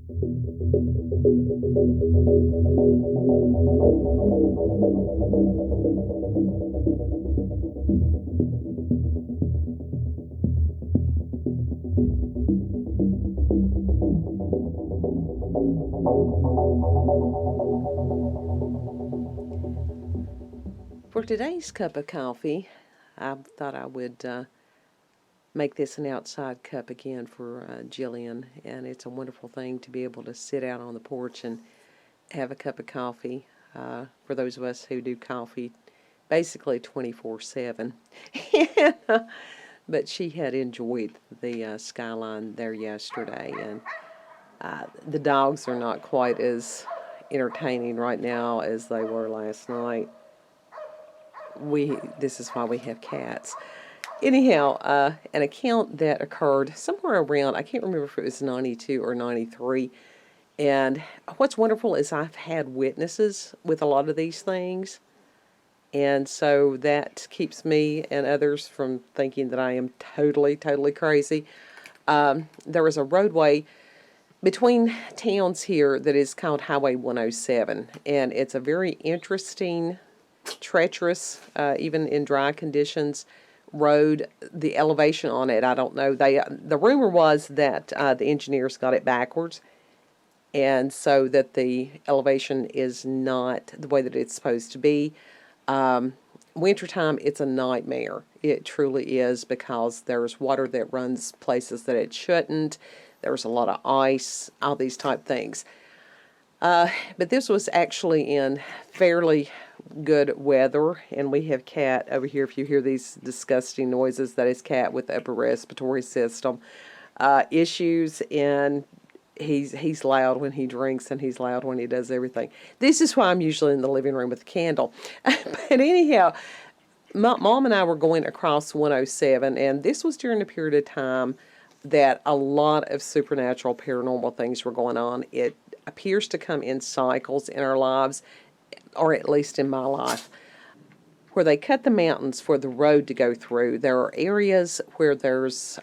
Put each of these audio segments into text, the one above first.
For today's cup of coffee, I thought I would make this an outside cup again for Jillian, and it's a wonderful thing to be able to sit out on the porch and have a cup of coffee. For those of us who do coffee basically 24/7. But she had enjoyed the skyline there yesterday, and the dogs are not quite as entertaining right now as they were last night. This is why we have cats. Anyhow, an account that occurred somewhere around, I can't remember if it was 92 or 93. And what's wonderful is I've had witnesses with a lot of these things. And so that keeps me and others from thinking that I am totally, totally crazy. There was a roadway between towns here that is called Highway 107. And it's a very interesting, treacherous, even in dry conditions, road. The elevation on it, I don't know. The rumor was that the engineers got it backwards, and so that the elevation is not the way that it's supposed to be. Wintertime, it's a nightmare. It truly is, because there's water that runs places that it shouldn't. There's a lot of ice, all these type things. But this was actually in fairly good weather, and we have Cat over here. If you hear these disgusting noises, that is Cat with upper respiratory system issues, and he's loud when he drinks, and he's loud when he does everything. This is why I'm usually in the living room with a candle. But anyhow, Mom and I were going across 107, and this was during a period of time that a lot of supernatural, paranormal things were going on. It appears to come in cycles in our lives, or at least in my life. Where they cut the mountains for the road to go through, there are areas where there's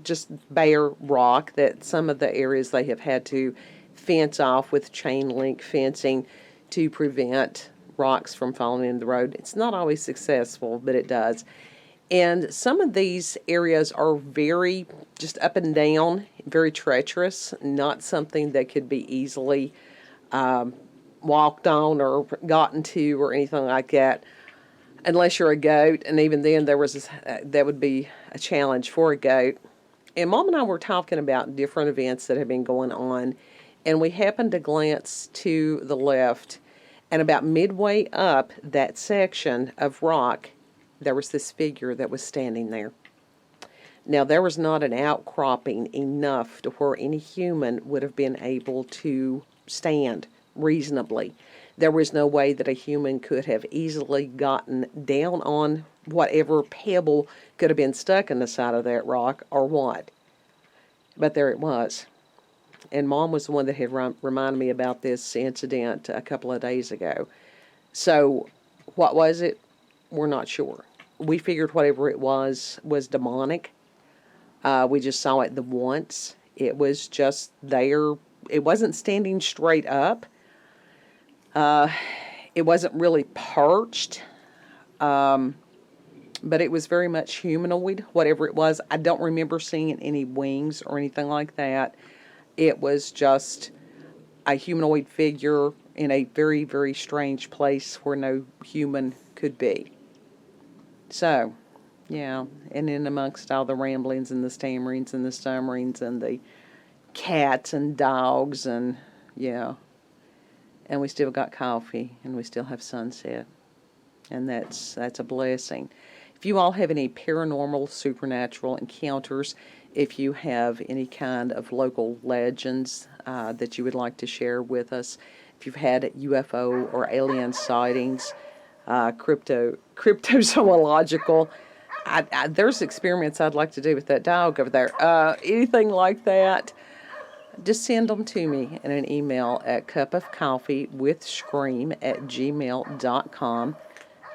just bare rock, that some of the areas they have had to fence off with chain link fencing to prevent rocks from falling in the road. It's not always successful, but it does. And some of these areas are very just up and down, very treacherous, not something that could be easily walked on or gotten to or anything like that, unless you're a goat. And even then, that would be a challenge for a goat. And Mom and I were talking about different events that have been going on, and we happened to glance to the left, and about midway up that section of rock, there was this figure that was standing there. Now, there was not an outcropping enough to where any human would have been able to stand reasonably. There was no way that a human could have easily gotten down on whatever pebble could have been stuck in the side of that rock or what. But there it was. And Mom was the one that had reminded me about this incident a couple of days ago. So, what was it? We're not sure. We figured whatever it was demonic. We just saw it the once. It was just there. It wasn't standing straight up. It wasn't really perched. But it was very much humanoid, whatever it was. I don't remember seeing any wings or anything like that. It was just a humanoid figure in a very, very strange place where no human could be. So, yeah, and in amongst all the ramblings and the stammerings and the stummerings and the cats and dogs and, yeah. And we still got coffee, and we still have sunset. And that's a blessing. If you all have any paranormal, supernatural encounters, if you have any kind of local legends that you would like to share with us, if you've had UFO or alien sightings, cryptozoological, there's experiments I'd like to do with that dog over there. Anything like that, just send them to me in an email at cupofcoffeewithscream@gmail.com.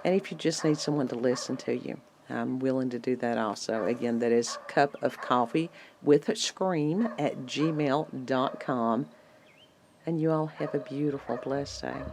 And if you just need someone to listen to you, I'm willing to do that also. Again, that is cupofcoffeewithscream@gmail.com. And you all have a beautiful, blessed day.